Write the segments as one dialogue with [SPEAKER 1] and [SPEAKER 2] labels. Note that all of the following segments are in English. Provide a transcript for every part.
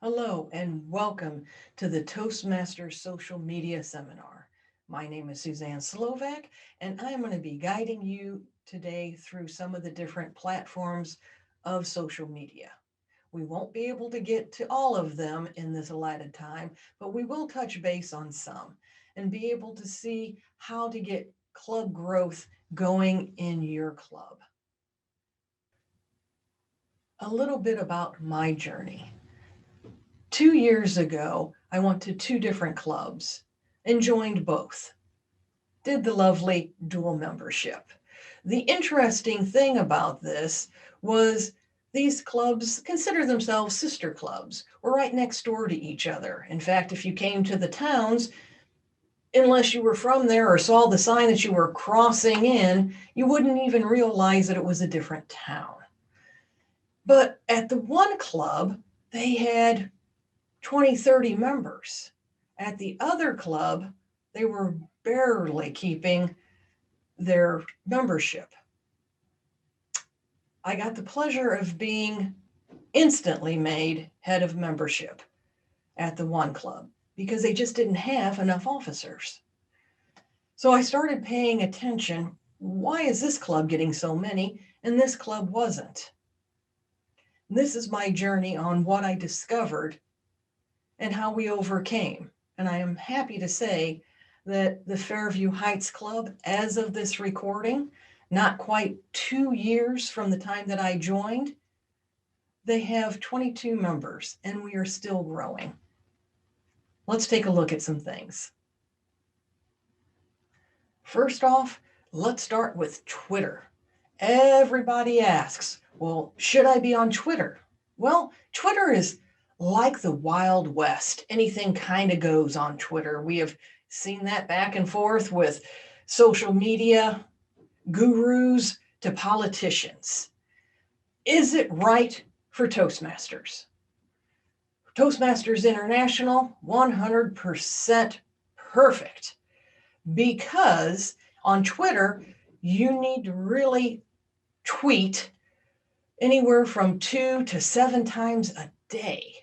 [SPEAKER 1] Hello and welcome to the Toastmasters Social Media Seminar. My name is Suzanne Slovak, and I'm going to be guiding you today through some of the different platforms of social media. We won't be able to get to all of them in this allotted time, but we will touch base on some and be able to see how to get club growth going in your club. A little bit about my journey. 2 years ago, I went to two different clubs and joined both. Did the lovely dual membership. The interesting thing about this was these clubs consider themselves sister clubs. We're right next door to each other. In fact, if you came to the towns, unless you were from there or saw the sign that you were crossing in, you wouldn't even realize that it was a different town. But at the one club, they had 20, 30 members. At the other club, they were barely keeping their membership. I got the pleasure of being instantly made head of membership at the one club because they just didn't have enough officers. So I started paying attention. Why is this club getting so many and this club wasn't? This is my journey on what I discovered and how we overcame. And I am happy to say that the Fairview Heights Club, as of this recording, not quite 2 years from the time that I joined, they have 22 members and we are still growing. Let's take a look at some things. First off, let's start with Twitter. Everybody asks, well, should I be on Twitter? Well, Twitter is like the Wild West. Anything kind of goes on Twitter. We have seen that back and forth with social media gurus to politicians. Is it right for Toastmasters? Toastmasters International, 100% perfect. Because on Twitter, you need to really tweet anywhere from 2 to 7 times a day.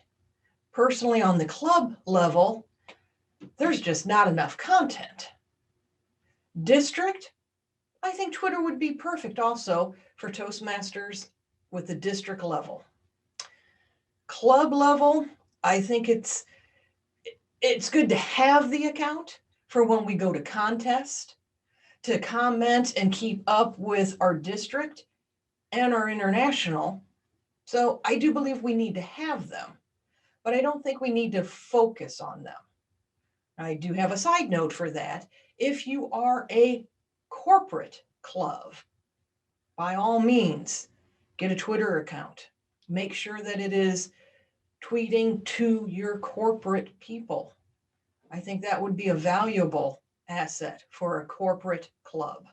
[SPEAKER 1] Personally, on the club level, there's just not enough content. District, I think Twitter would be perfect also for Toastmasters with the district level. Club level, I think it's good to have the account for when we go to contest, to comment and keep up with our district and our international. So I do believe we need to have them, but I don't think we need to focus on them. I do have a side note for that. If you are a corporate club, by all means, get a Twitter account. Make sure that it is tweeting to your corporate people. I think that would be a valuable asset for a corporate club.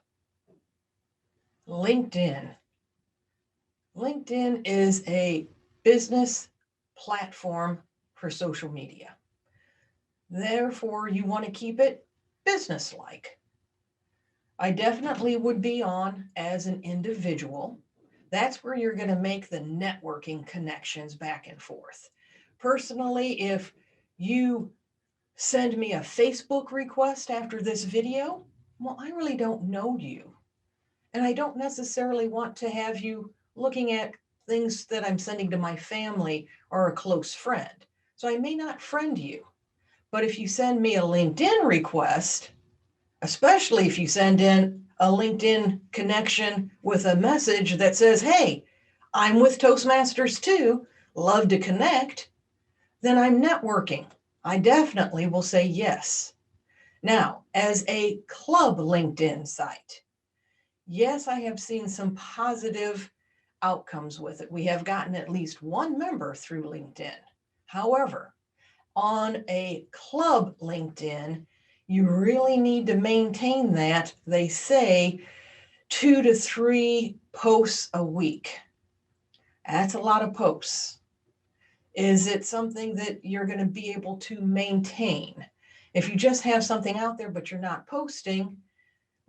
[SPEAKER 1] LinkedIn. LinkedIn is a business platform for social media. Therefore, you want to keep it business-like. I definitely would be on as an individual. That's where you're going to make the networking connections back and forth. Personally, if you send me a Facebook request after this video, well, I really don't know you. And I don't necessarily want to have you looking at things that I'm sending to my family or a close friend. So I may not friend you. But if you send me a LinkedIn request, especially if you send in a LinkedIn connection with a message that says, hey, I'm with Toastmasters too, love to connect, then I'm networking. I definitely will say yes. Now, as a club LinkedIn site, yes, I have seen some positive outcomes with it. We have gotten at least one member through LinkedIn. However, on a club LinkedIn, you really need to maintain that. They say 2 to 3 posts a week. That's a lot of posts. Is it something that you're going to be able to maintain? If you just have something out there, but you're not posting,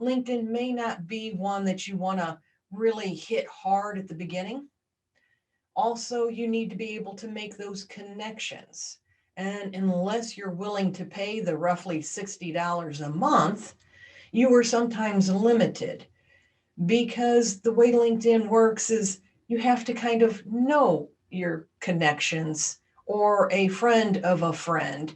[SPEAKER 1] LinkedIn may not be one that you want to really hit hard at the beginning. Also, you need to be able to make those connections. And unless you're willing to pay the roughly $60 a month, you are sometimes limited, because the way LinkedIn works is you have to kind of know your connections or a friend of a friend.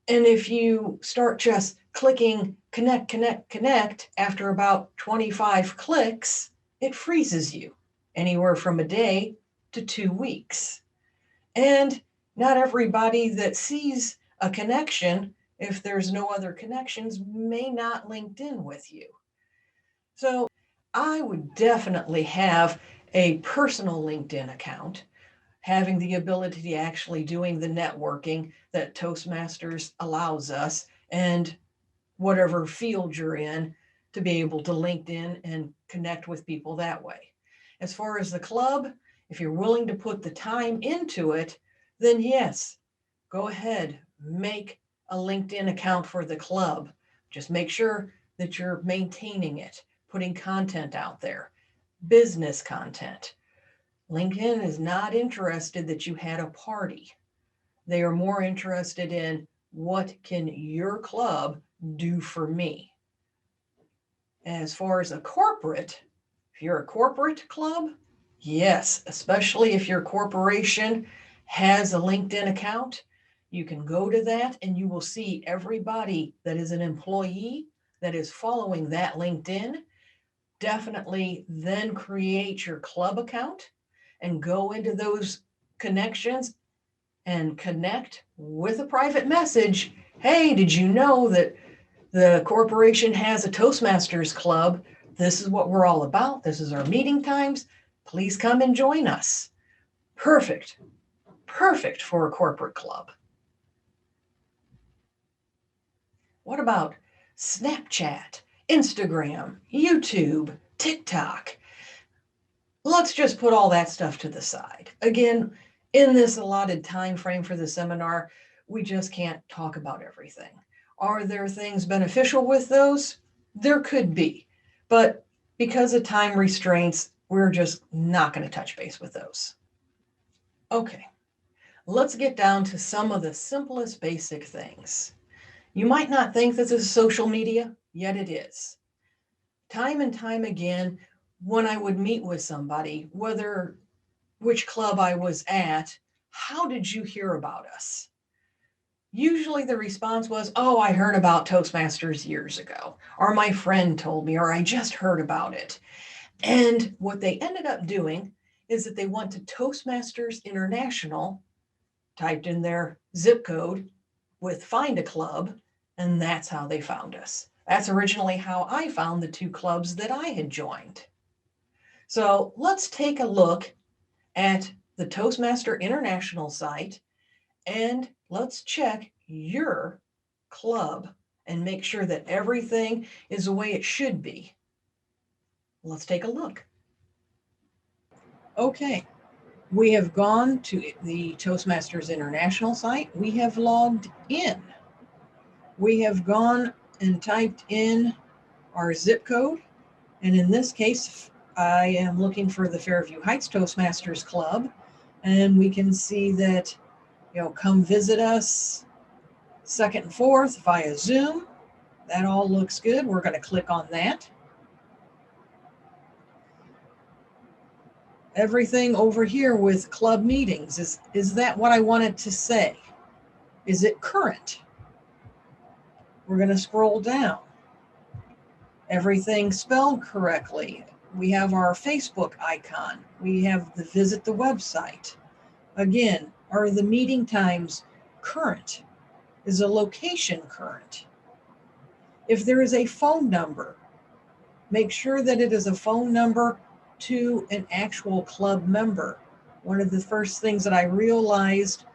[SPEAKER 1] And if you start just clicking connect, connect, connect after about 25 clicks, it freezes you anywhere from a day to 2 weeks. And not everybody that sees a connection, if there's no other connections, may not LinkedIn with you. So I would definitely have a personal LinkedIn account, having the ability to actually doing the networking that Toastmasters allows us, and whatever field you're in, to be able to LinkedIn and connect with people that way. As far as the club, if you're willing to put the time into it, then yes, go ahead, make a LinkedIn account for the club. Just make sure that you're maintaining it, putting content out there, business content. LinkedIn is not interested that you had a party. They are more interested in what can your club do for me. As far as a corporate, if you're a corporate club, yes, especially if your corporation has a LinkedIn account, you can go to that and you will see everybody that is an employee that is following that LinkedIn. Definitely then create your club account and go into those connections and connect with a private message. Hey, did you know that the corporation has a Toastmasters club? This is what we're all about. This is our meeting times. Please come and join us. Perfect. Perfect for a corporate club. What about Snapchat, Instagram, YouTube, TikTok? Let's just put all that stuff to the side. Again, in this allotted time frame for the seminar, we just can't talk about everything. Are there things beneficial with those? There could be, but because of time restraints, we're just not going to touch base with those. Okay, let's get down to some of the simplest basic things. You might not think this is social media, yet it is. Time and time again, when I would meet with somebody, whether which club I was at, how did you hear about us? Usually the response was, oh, I heard about Toastmasters years ago, or my friend told me, or I just heard about it. And what they ended up doing is that they went to Toastmasters International, typed in their zip code with Find a Club, and that's how they found us. That's originally how I found the two clubs that I had joined. So let's take a look at the Toastmaster International site, and let's check your club and make sure that everything is the way it should be. Let's take a look. Okay, we have gone to the Toastmasters International site. We have logged in. We have gone and typed in our zip code, and in this case, I am looking for the Fairview Heights Toastmasters Club, and we can see that, come visit us 2nd and 4th via Zoom. That all looks good. We're going to click on that. Everything over here with club meetings, is that what I wanted to say? Is it current? We're going to scroll down. Everything spelled correctly. We have our Facebook icon. We have the visit the website. Again, are the meeting times current? Is the location current? If there is a phone number, make sure that it is a phone number to an actual club member. One of the first things that I realized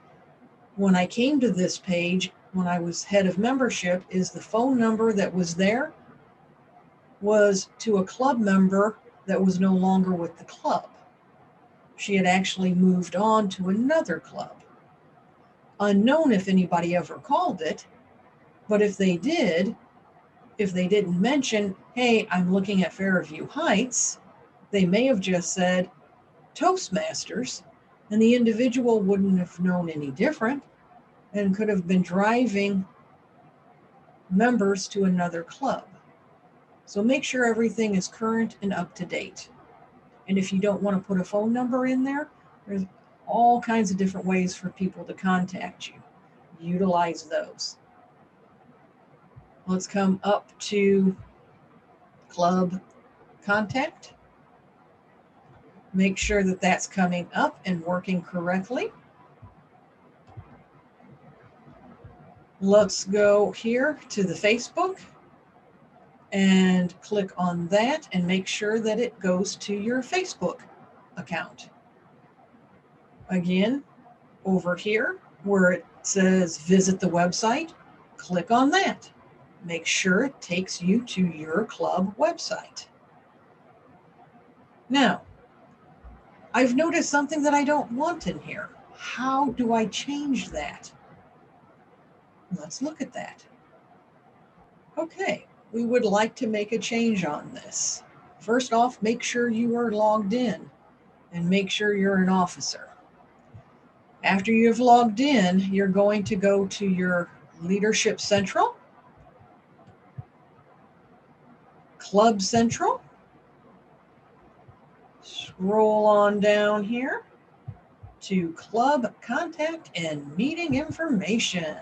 [SPEAKER 1] when I came to this page, when I was head of membership, is the phone number that was there was to a club member that was no longer with the club. She had actually moved on to another club. Unknown if anybody ever called it, but if they did, if they didn't mention, hey, I'm looking at Fairview Heights, they may have just said Toastmasters, And the individual wouldn't have known any different and could have been driving members to another club. So make sure everything is current and up to date. And if you don't want to put a phone number in there, there's all kinds of different ways for people to contact you. Utilize those. Let's come up to club contact. Make sure that that's coming up and working correctly. Let's go here to the Facebook and click on that and make sure that it goes to your Facebook account. Again, over here where it says visit the website, click on that. Make sure it takes you to your club website. Now, I've noticed something that I don't want in here. How do I change that? Let's look at that. Okay, we would like to make a change on this. First off, make sure you are logged in and make sure you're an officer. After you've logged in, you're going to go to your Leadership Central, Club Central, scroll on down here to Club Contact and Meeting Information.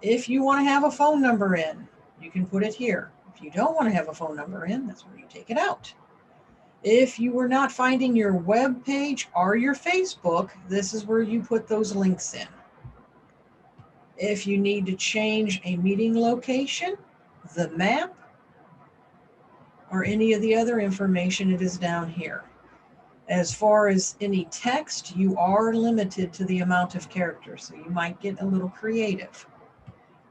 [SPEAKER 1] If you want to have a phone number in, you can put it here. If you don't want to have a phone number in, that's where you take it out. If you were not finding your web page or your Facebook, this is where you put those links in. If you need to change a meeting location, the map, or any of the other information, it is down here. As far as any text, you are limited to the amount of characters, so you might get a little creative.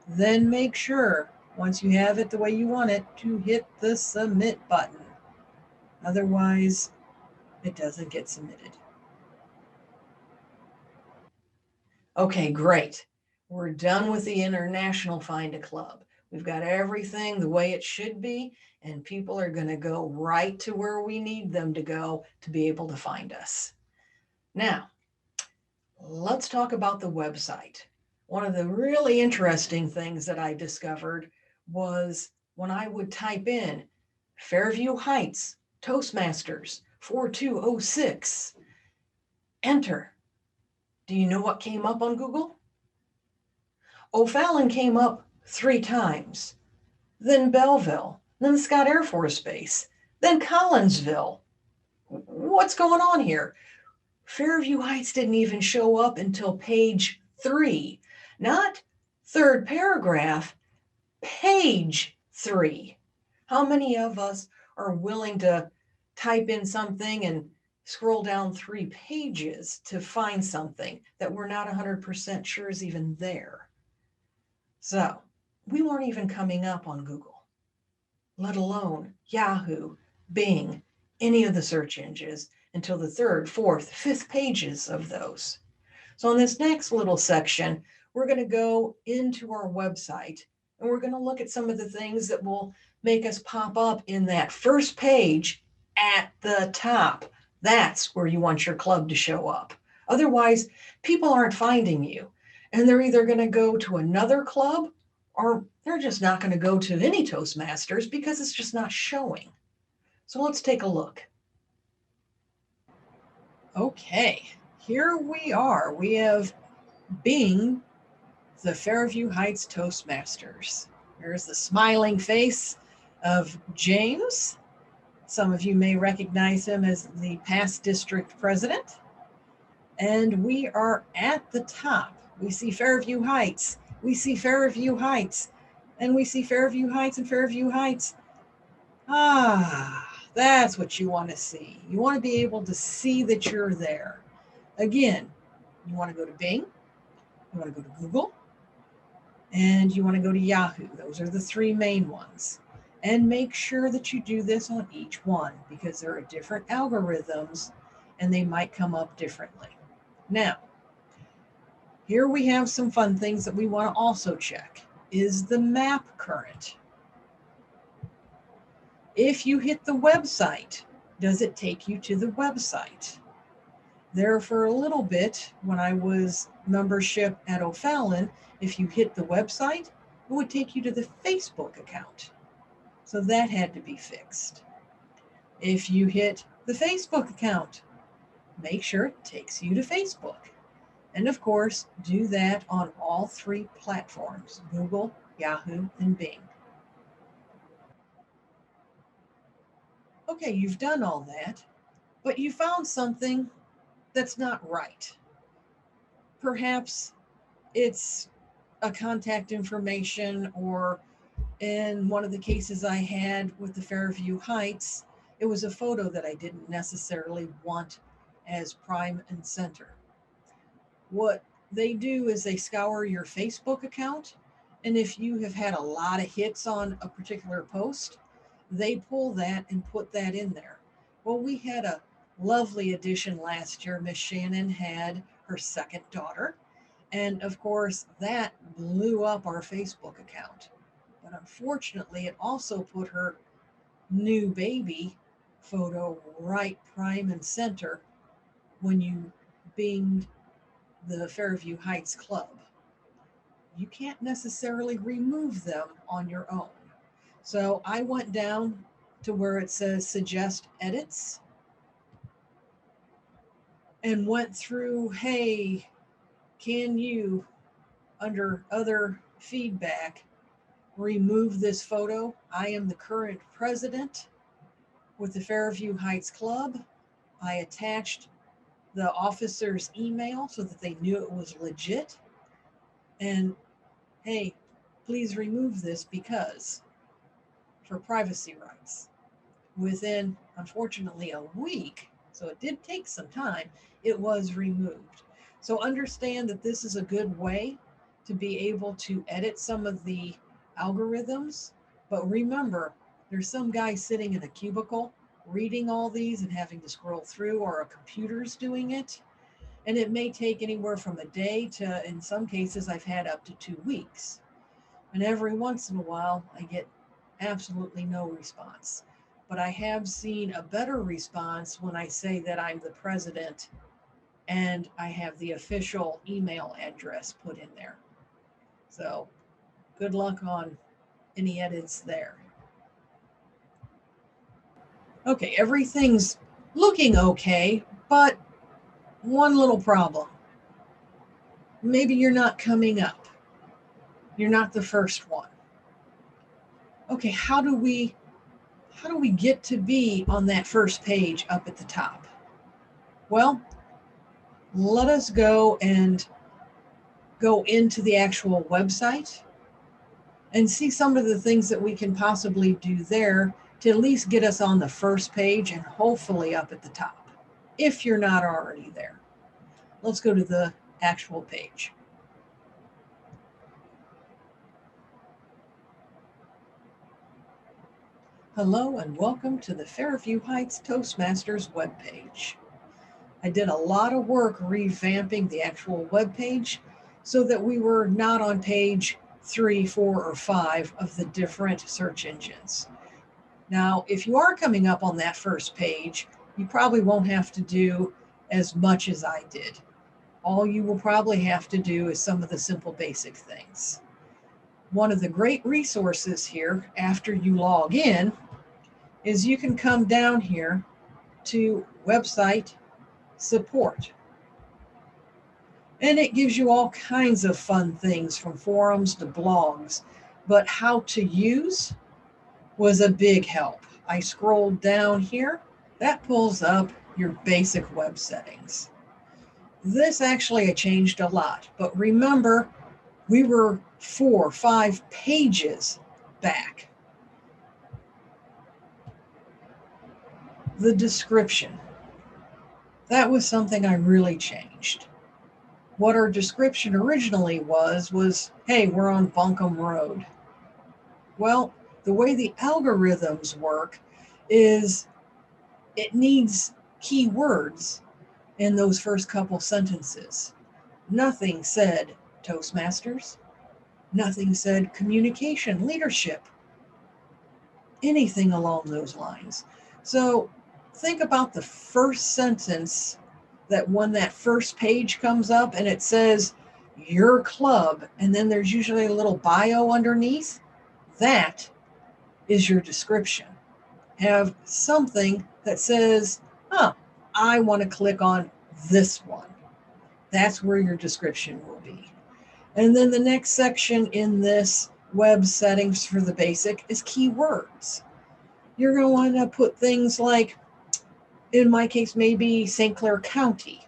[SPEAKER 1] Then make sure, once you have it the way you want it, to hit the submit button. Otherwise, it doesn't get submitted. Okay, great. We're done with the International Find a Club. We've got everything the way it should be, and people are going to go right to where we need them to go to be able to find us. Now, let's talk about the website. One of the really interesting things that I discovered was when I would type in Fairview Heights, Toastmasters, 4206, enter. Do you know what came up on Google? O'Fallon came up 3 times, then Belleville, then Scott Air Force Base, then Collinsville. What's going on here? Fairview Heights didn't even show up until page 3, not third paragraph, page 3. How many of us are willing to type in something and scroll down 3 pages to find something that we're not 100% sure is even there? So we weren't even coming up on Google, let alone Yahoo, Bing, any of the search engines until the 3rd, 4th, 5th pages of those. So in this next little section, we're going to go into our website and we're going to look at some of the things that will make us pop up in that first page at the top. That's where you want your club to show up. Otherwise, people aren't finding you, and they're either going to go to another club or they're just not going to go to any Toastmasters because it's just not showing. So let's take a look. Okay, here we are. We have Bing, the Fairview Heights Toastmasters. There's the smiling face of James. Some of you may recognize him as the past district president. And we are at the top. We see Fairview Heights. We see Fairview Heights. And we see Fairview Heights and Fairview Heights. That's what you want to see. You want to be able to see that you're there. Again, you want to go to Bing, you want to go to Google, and you want to go to Yahoo. Those are the 3 main ones. And make sure that you do this on each one because there are different algorithms and they might come up differently. Now, here we have some fun things that we want to also check. Is the map current? If you hit the website, does it take you to the website? There for a little bit, when I was membership at O'Fallon, if you hit the website, it would take you to the Facebook account. So that had to be fixed. If you hit the Facebook account, make sure it takes you to Facebook. And of course, do that on all three platforms, Google, Yahoo, and Bing. Okay, you've done all that, but you found something that's not right. Perhaps it's a contact information, or in one of the cases I had with the Fairview Heights, it was a photo that I didn't necessarily want as prime and center. What they do is they scour your Facebook account, and if you have had a lot of hits on a particular post, they pull that and put that in there. Well, we had a lovely addition last year. Miss Shannon had her second daughter, and of course, that blew up our Facebook account. But unfortunately, it also put her new baby photo right prime and center when you binged the Fairview Heights Club. You can't necessarily remove them on your own. So I went down to where it says suggest edits and went through, hey, can you, under other feedback, remove this photo? I am the current president with the Fairview Heights Club. I attached the officer's email so that they knew it was legit. And hey, please remove this because for privacy rights. Within, unfortunately, a week, so it did take some time, it was removed. So understand that this is a good way to be able to edit some of the algorithms. But remember, there's some guy sitting in a cubicle reading all these and having to scroll through, or a computer's doing it. And it may take anywhere from a day to, in some cases, I've had up to 2 weeks. And every once in a while, I get absolutely no response. But I have seen a better response when I say that I'm the president and I have the official email address put in there. So good luck on any edits there. Okay, everything's looking okay, but one little problem. Maybe you're not coming up. You're not the first one. Okay, how do we get to be on that first page up at the top? Well, let us go into the actual website and see some of the things that we can possibly do there to at least get us on the first page and hopefully up at the top, if you're not already there. Let's go to the actual page. Hello and welcome to the Fairview Heights Toastmasters webpage. I did a lot of work revamping the actual webpage so that we were not on page 3, 4, or 5 of the different search engines. Now, if you are coming up on that first page, you probably won't have to do as much as I did. All you will probably have to do is some of the simple basic things. One of the great resources here after you log in is you can come down here to website support. And it gives you all kinds of fun things from forums to blogs, but how to use was a big help. I scrolled down here, that pulls up your basic web settings. This actually I changed a lot, but remember, we were 4 or 5 pages back. The description. That was something I really changed. What our description originally was, hey, we're on Buncombe Road. Well, the way the algorithms work is it needs keywords in those first couple sentences. Nothing said Toastmasters. Nothing said communication, leadership, anything along those lines. So think about the first sentence that when that first page comes up and it says your club, and then there's usually a little bio underneath, that is your description. Have something that says, I want to click on this one. That's where your description will be. And then the next section in this web settings for the basic is keywords. You're going to want to put things like, in my case, maybe St. Clair County,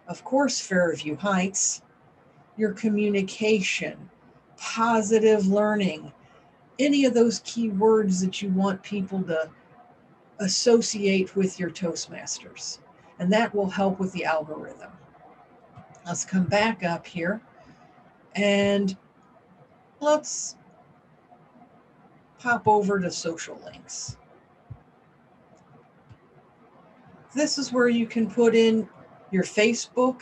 [SPEAKER 1] of course, Fairview Heights, your communication, positive learning, any of those keywords that you want people to associate with your Toastmasters. And that will help with the algorithm. Let's come back up here and let's pop over to social links. This is where you can put in your Facebook,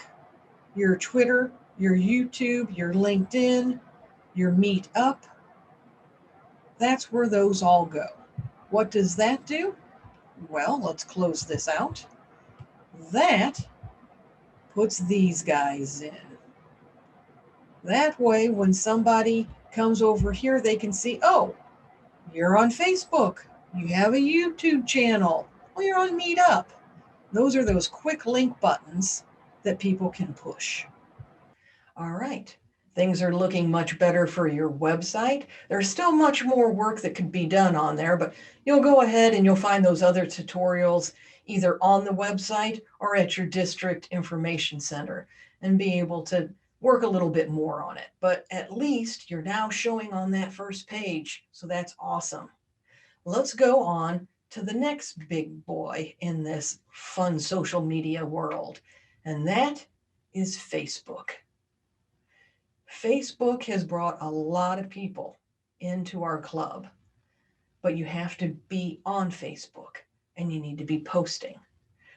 [SPEAKER 1] your Twitter, your YouTube, your LinkedIn, your Meetup. That's where those all go. What does that do? Well, let's close this out. That puts these guys in. That way, when somebody comes over here, they can see, oh, you're on Facebook. You have a YouTube channel. Well, you're on Meetup. Those are those quick link buttons that people can push. All right. Things are looking much better for your website. There's still much more work that could be done on there, but you'll go ahead and you'll find those other tutorials either on the website or at your district information center and be able to work a little bit more on it. But at least you're now showing on that first page, so that's awesome. Let's go on to the next big boy in this fun social media world, and that is Facebook. Facebook has brought a lot of people into our club, but you have to be on Facebook and you need to be posting.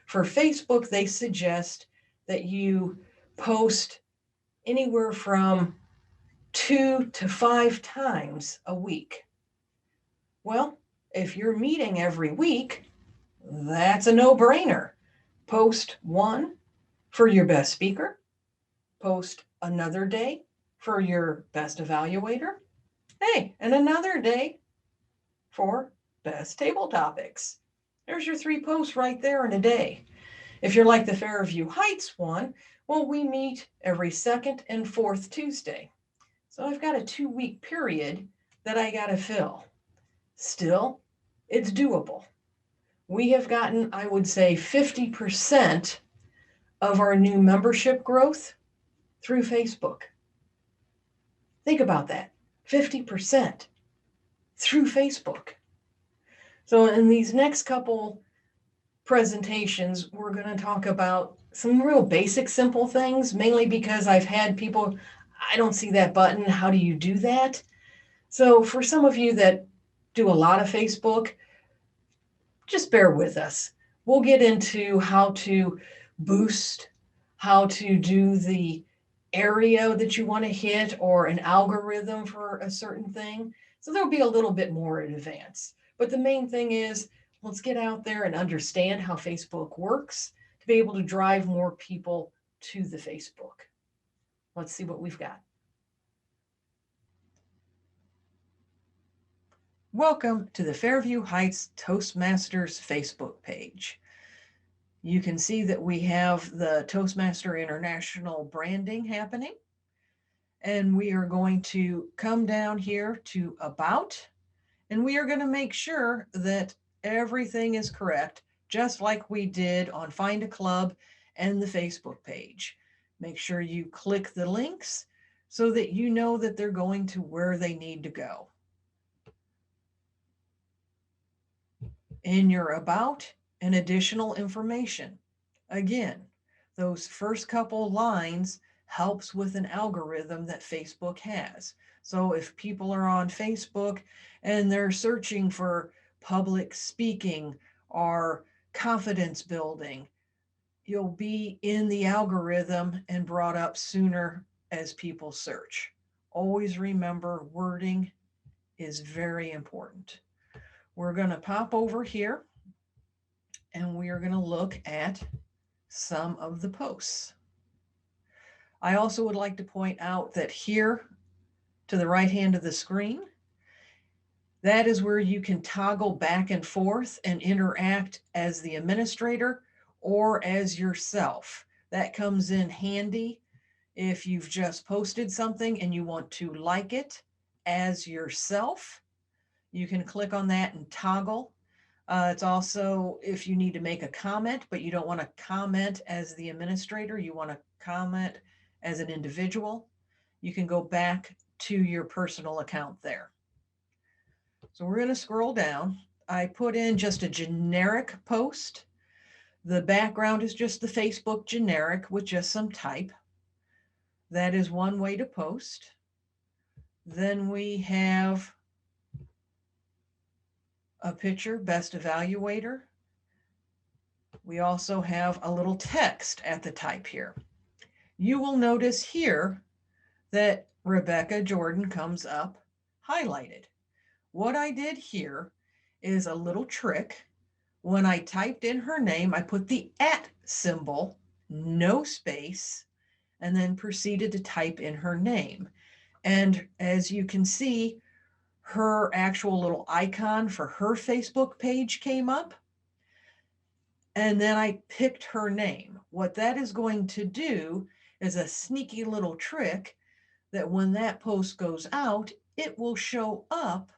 [SPEAKER 1] For Facebook, they suggest that you post anywhere from 2 to 5 times a week. Well, if you're meeting every week, that's a no-brainer. Post one for your best speaker, post another day for your best evaluator, hey, and another day for best table topics. There's your 3 posts right there in a day. If you're like the Fairview Heights one, well, we meet every second and fourth Tuesday. So I've got a 2-week period that I got to fill. Still, it's doable. We have gotten, I would say, 50% of our new membership growth through Facebook. Think about that, 50% through Facebook. So in these next couple presentations, we're going to talk about some real basic, simple things, mainly because I've had people, I don't see that button. How do you do that? So for some of you that do a lot of Facebook, just bear with us. We'll get into how to boost, how to do the area that you want to hit or an algorithm for a certain thing. So there'll be a little bit more in advance. But the main thing is, let's get out there and understand how Facebook works to be able to drive more people to the Facebook. Let's see what we've got. Welcome to the Fairview Heights Toastmasters Facebook page. You can see that we have the Toastmaster International branding happening. And we are going to come down here to About, and we are going to make sure that everything is correct, just like we did on Find a Club and the Facebook page. Make sure you click the links so that you know that they're going to where they need to go. In your About and additional information, again, those first couple lines helps with an algorithm that Facebook has. So if people are on Facebook and they're searching for public speaking or confidence building, you'll be in the algorithm and brought up sooner as people search. Always remember, wording is very important. We're going to pop over here and we are going to look at some of the posts. I also would like to point out that here to the right hand of the screen, that is where you can toggle back and forth and interact as the administrator or as yourself. That comes in handy if you've just posted something and you want to like it as yourself. You can click on that and toggle. It's also if you need to make a comment, but you don't want to comment as the administrator, you want to comment as an individual, you can go back to your personal account there. So we're going to scroll down. I put in just a generic post. The background is just the Facebook generic with just some type. That is one way to post. Then we have a picture, best evaluator. We also have a little text at the type here. You will notice here that Rebecca Jordan comes up highlighted. What I did here is a little trick. When I typed in her name, I put the @ symbol, no space, and then proceeded to type in her name. And as you can see, her actual little icon for her Facebook page came up. And then I picked her name. What that is going to do is a sneaky little trick that when that post goes out, it will show up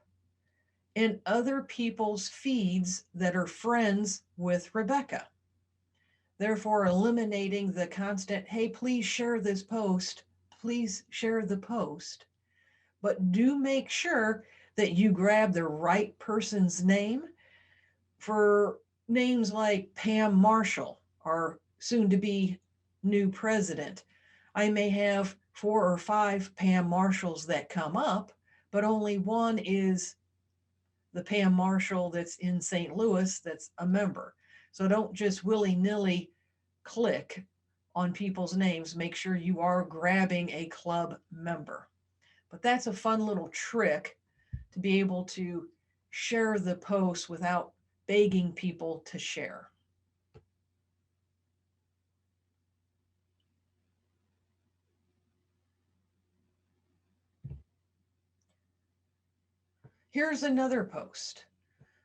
[SPEAKER 1] in other people's feeds that are friends with Rebecca. Therefore, eliminating the constant, hey, please share this post, please share the post. But do make sure that you grab the right person's name. For names like Pam Marshall, our soon to be new president, I may have 4 or 5 Pam Marshalls that come up, but only one is the Pam Marshall that's in St. Louis that's a member. So don't just willy-nilly click on people's names. Make sure you are grabbing a club member. But that's a fun little trick to be able to share the post without begging people to share. Here's another post.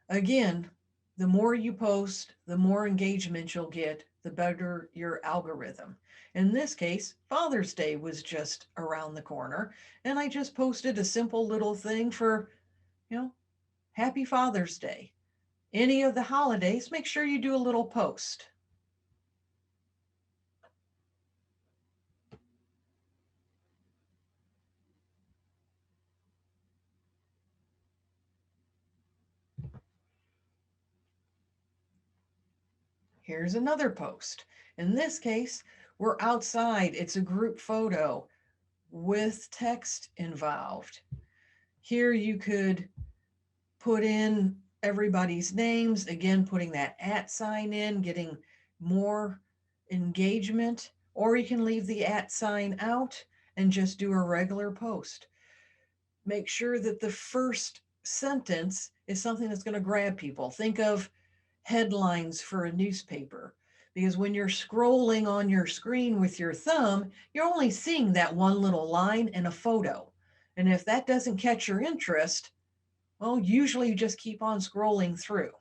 [SPEAKER 1] Again, the more you post, the more engagement you'll get, the better your algorithm. In this case, Father's Day was just around the corner, and I just posted a simple little thing for, Happy Father's Day. Any of the holidays, make sure you do a little post. Here's another post. In this case, we're outside. It's a group photo with text involved. Here you could put in everybody's names, again, putting that @ sign in, getting more engagement, or you can leave the @ sign out and just do a regular post. Make sure that the first sentence is something that's going to grab people. Think of headlines for a newspaper, because when you're scrolling on your screen with your thumb, you're only seeing that one little line and a photo. And if that doesn't catch your interest, well, usually you just keep on scrolling through.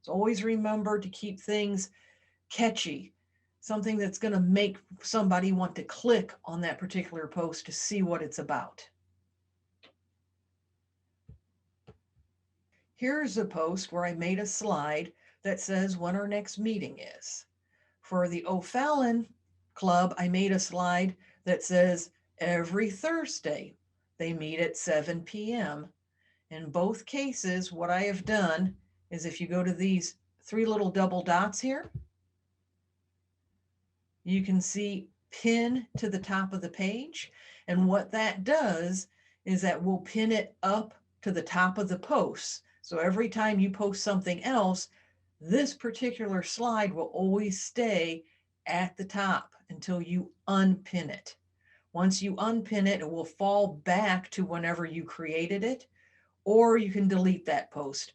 [SPEAKER 1] So always remember to keep things catchy, something that's going to make somebody want to click on that particular post to see what it's about. Here's a post where I made a slide that says when our next meeting is. For the O'Fallon Club, I made a slide that says every Thursday they meet at 7 p.m. In both cases, what I have done is if you go to these 3 little double dots here, you can see pin to the top of the page. And what that does is that we'll pin it up to the top of the post. So every time you post something else, this particular slide will always stay at the top until you unpin it. Once you unpin it, it will fall back to whenever you created it, or you can delete that post.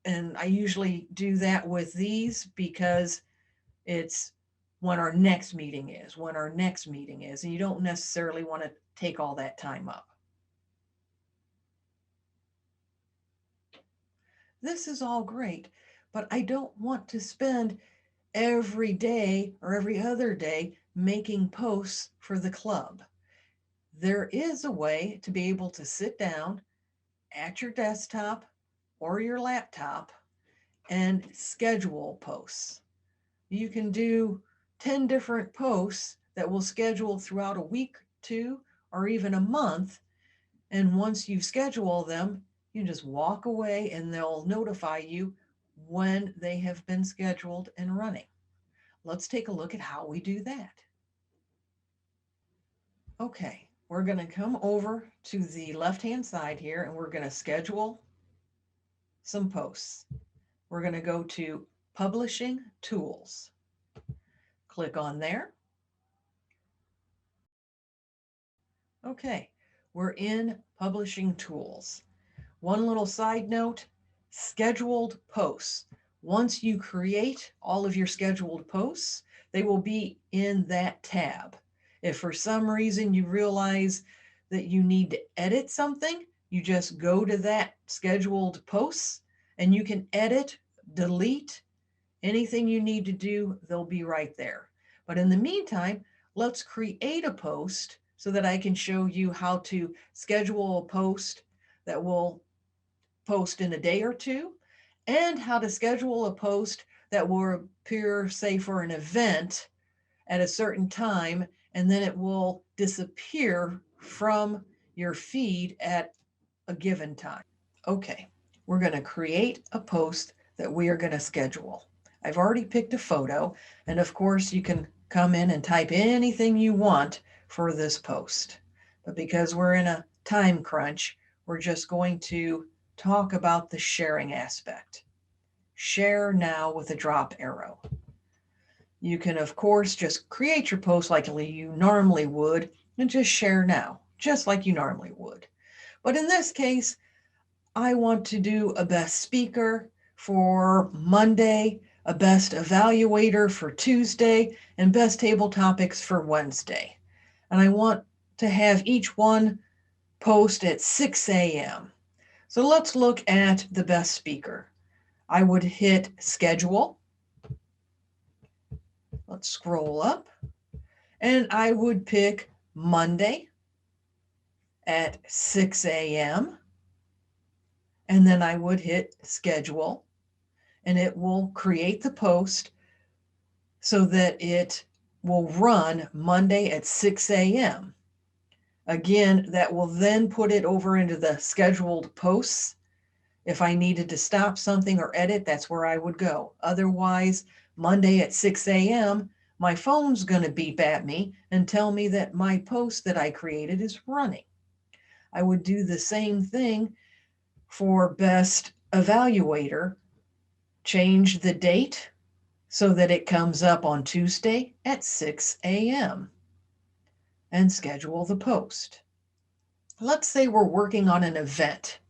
[SPEAKER 1] And I usually do that with these because it's when our next meeting is, when our next meeting is, and you don't necessarily want to take all that time up. This is all great, but I don't want to spend every day or every other day making posts for the club. There is a way to be able to sit down at your desktop or your laptop and schedule posts. You can do 10 different posts that will schedule throughout a week, 2, or even a month. And once you schedule them, you just walk away and they'll notify you when they have been scheduled and running. Let's take a look at how we do that. Okay, we're going to come over to the left-hand side here and we're going to schedule some posts. We're going to go to Publishing Tools. Click on there. Okay, we're in Publishing Tools. One little side note, scheduled posts. Once you create all of your scheduled posts, they will be in that tab. If for some reason you realize that you need to edit something, you just go to that scheduled posts and you can edit, delete, anything you need to do, they'll be right there. But in the meantime, let's create a post so that I can show you how to schedule a post that will post in a day or two, and how to schedule a post that will appear, say, for an event at a certain time, and then it will disappear from your feed at a given time. Okay, we're going to create a post that we are going to schedule. I've already picked a photo, and of course you can come in and type anything you want for this post. But because we're in a time crunch, we're just going to talk about the sharing aspect. Share now with a drop arrow. You can, of course, just create your post like you normally would and just share now, just like you normally would. But in this case, I want to do a best speaker for Monday, a best evaluator for Tuesday, and best table topics for Wednesday. And I want to have each one post at 6 a.m. So let's look at the best speaker. I would hit schedule. Let's scroll up. And I would pick Monday at 6 a.m. And then I would hit schedule. And it will create the post so that it will run Monday at 6 a.m. Again, that will then put it over into the scheduled posts. If I needed to stop something or edit, that's where I would go. Otherwise, Monday at 6 a.m., my phone's going to beep at me and tell me that my post that I created is running. I would do the same thing for best evaluator. Change the date so that it comes up on Tuesday at 6 a.m. and schedule the post. Let's say we're working on an event.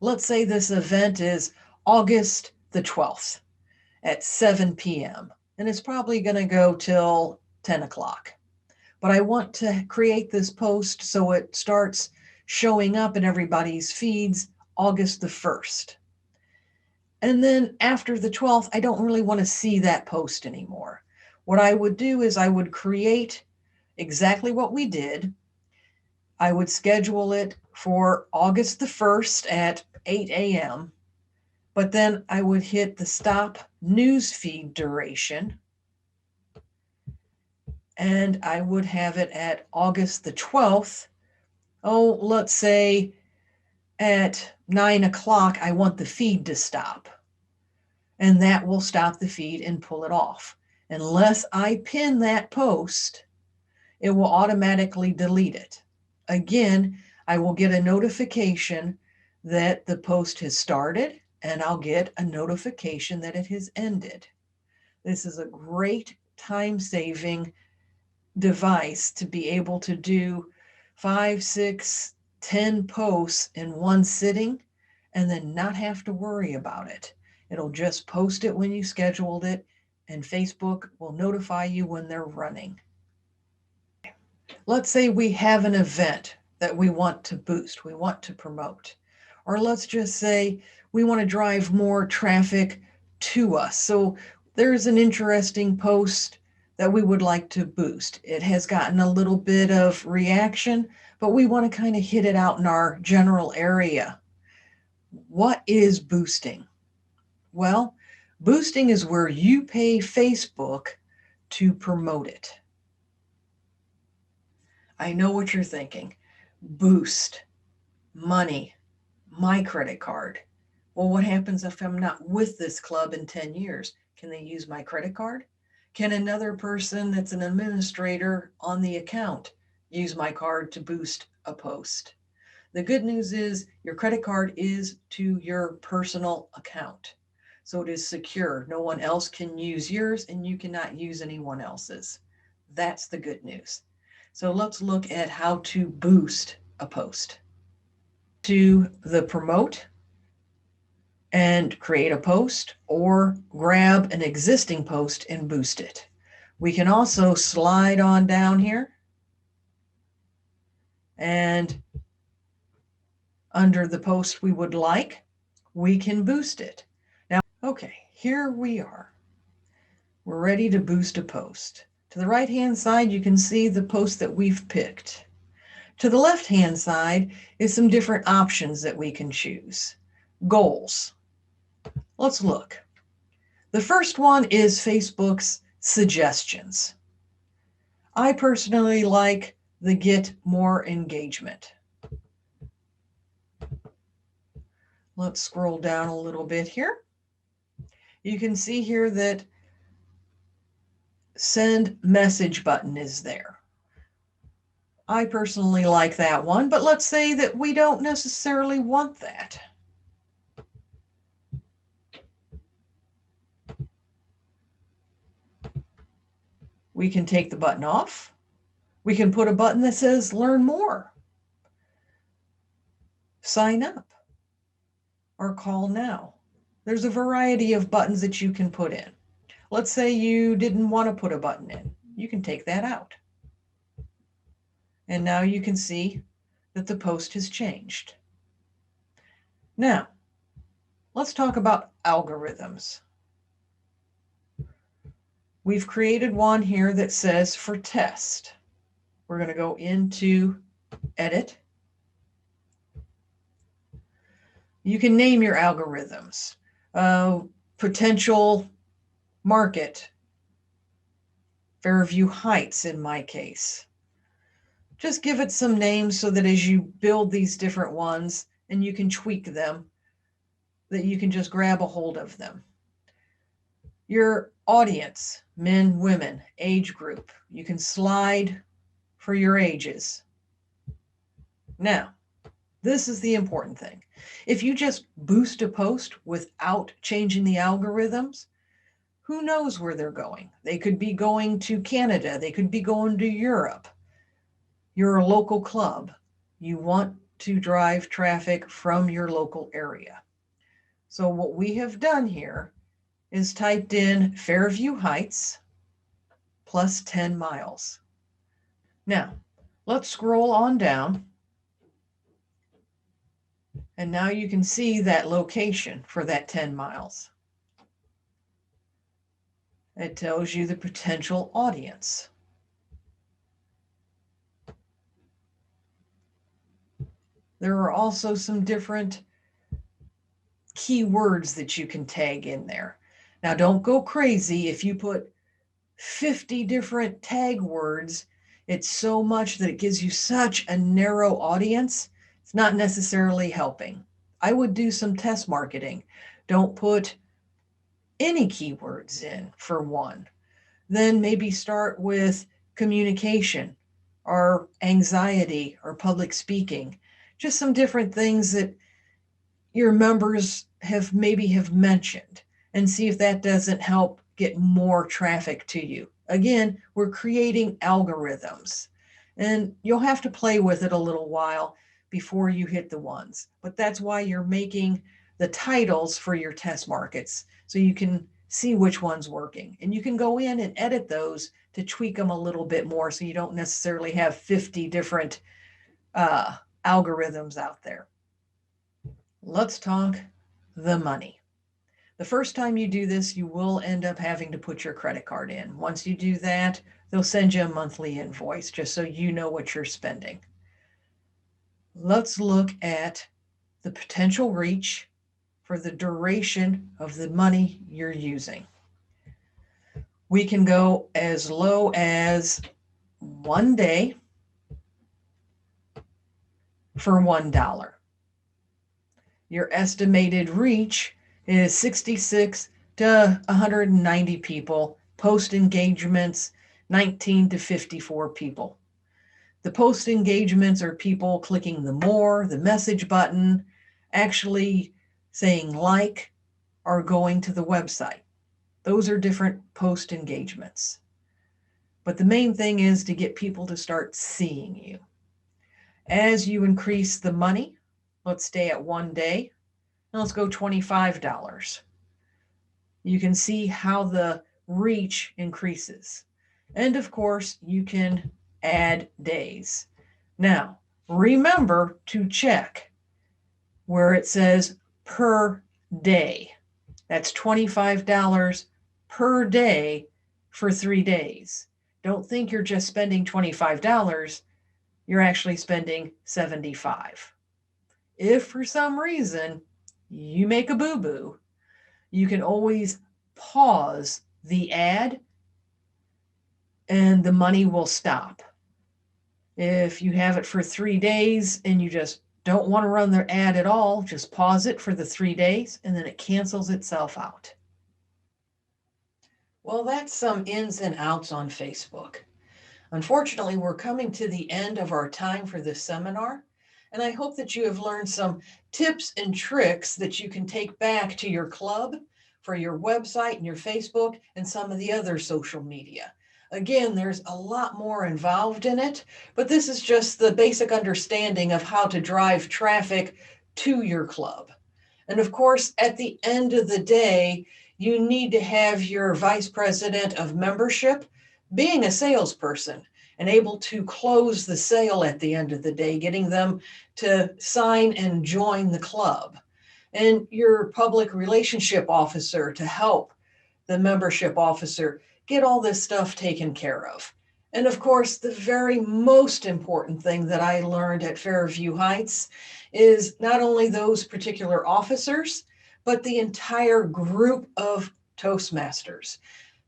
[SPEAKER 1] Let's say this event is August the 12th at 7 p.m. and it's probably going to go till 10 o'clock. But I want to create this post so it starts showing up in everybody's feeds August the 1st. And then after the 12th, I don't really want to see that post anymore. What I would do is I would create exactly what we did. I would schedule it for August the 1st at 8 a.m. But then I would hit the stop newsfeed duration. And I would have it at August the 12th. Oh, let's say at 9 o'clock, I want the feed to stop. And that will stop the feed and pull it off. Unless I pin that post, it will automatically delete it. Again, I will get a notification that the post has started, and I'll get a notification that it has ended. This is a great time-saving device to be able to do 5, 6, 10 posts in one sitting and then not have to worry about it. It'll just post it when you scheduled it and Facebook will notify you when they're running. Let's say we have an event that we want to boost, we want to promote, or let's just say we want to drive more traffic to us. So there's an interesting post that we would like to boost. It has gotten a little bit of reaction, but we want to kind of hit it out in our general area. What is boosting? Well, boosting is where you pay Facebook to promote it. I know what you're thinking. Boost, money, my credit card. Well, what happens if I'm not with this club in 10 years? Can they use my credit card? Can another person that's an administrator on the account use my card to boost a post? The good news is your credit card is to your personal account. So it is secure. No one else can use yours and you cannot use anyone else's. That's the good news. So let's look at how to boost a post. To the promote and create a post, or grab an existing post and boost it. We can also slide on down here and under the post we would like, we can boost it. Now, okay, here we are. We're ready to boost a post. To the right-hand side, you can see the post that we've picked. To the left-hand side is some different options that we can choose. Goals. Let's look. The first one is Facebook's suggestions. I personally like the get more engagement. Let's scroll down a little bit here. You can see here that send message button is there. I personally like that one, but let's say that we don't necessarily want that. We can take the button off. We can put a button that says learn more, sign up, or call now. There's a variety of buttons that you can put in. Let's say you didn't want to put a button in. You can take that out. And now you can see that the post has changed. Now, let's talk about algorithms. We've created one here that says for test. We're going to go into edit. You can name your algorithms. Potential market, Fairview Heights in my case. Just give it some names so that as you build these different ones and you can tweak them, that you can just grab a hold of them. Your audience, men, women, age group, you can slide for your ages. Now, this is the important thing. If you just boost a post without changing the algorithms, who knows where they're going? They could be going to Canada. They could be going to Europe. You're a local club. You want to drive traffic from your local area. So what we have done here is typed in Fairview Heights plus 10 miles. Now, let's scroll on down. And now you can see that location for that 10 miles. It tells you the potential audience. There are also some different keywords that you can tag in there. Now, don't go crazy if you put 50 different tag words. It's so much that it gives you such a narrow audience. It's not necessarily helping. I would do some test marketing. Don't put any keywords in for one. Then maybe start with communication or anxiety or public speaking. Just some different things that your members have mentioned, and see if that doesn't help get more traffic to you. Again, we're creating algorithms, and you'll have to play with it a little while before you hit the ones. But that's why you're making the titles for your test markets, so you can see which one's working. And you can go in and edit those to tweak them a little bit more so you don't necessarily have 50 different algorithms out there. Let's talk the money. The first time you do this, you will end up having to put your credit card in. Once you do that, they'll send you a monthly invoice just so you know what you're spending. Let's look at the potential reach for the duration of the money you're using. We can go as low as 1 day for $1. Your estimated reach is 66 to 190 people. Post engagements, 19 to 54 people. The post engagements are people clicking the more, the message button, actually saying like, or going to the website. Those are different post engagements. But the main thing is to get people to start seeing you. As you increase the money, let's stay at 1 day. Now let's go $25. You can see how the reach increases. And of course, you can add days. Now, remember to check where it says per day. That's $25 per day for 3 days. Don't think you're just spending $25. You're actually spending $75. If for some reason you make a boo-boo, you can always pause the ad and the money will stop. If you have it for 3 days and you just don't want to run the ad at all, just pause it for the 3 days and then it cancels itself out. Well, that's some ins and outs on Facebook. Unfortunately, we're coming to the end of our time for this seminar, and I hope that you have learned some tips and tricks that you can take back to your club, for your website and your Facebook, and some of the other social media. Again, there's a lot more involved in it, but this is just the basic understanding of how to drive traffic to your club. And of course, at the end of the day, you need to have your vice president of membership being a salesperson and able to close the sale at the end of the day, getting them to sign and join the club. And your public relationship officer to help the membership officer get all this stuff taken care of. And of course, the very most important thing that I learned at Fairview Heights is not only those particular officers, but the entire group of Toastmasters.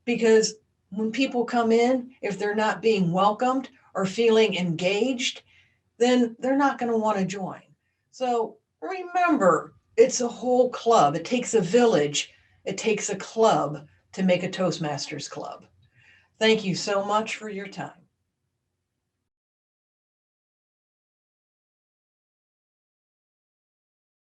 [SPEAKER 1] Because when people come in, if they're not being welcomed or feeling engaged, then they're not going to want to join. So remember, it's a whole club. It takes a village. It takes a club to make a Toastmasters club. Thank you so much for your time.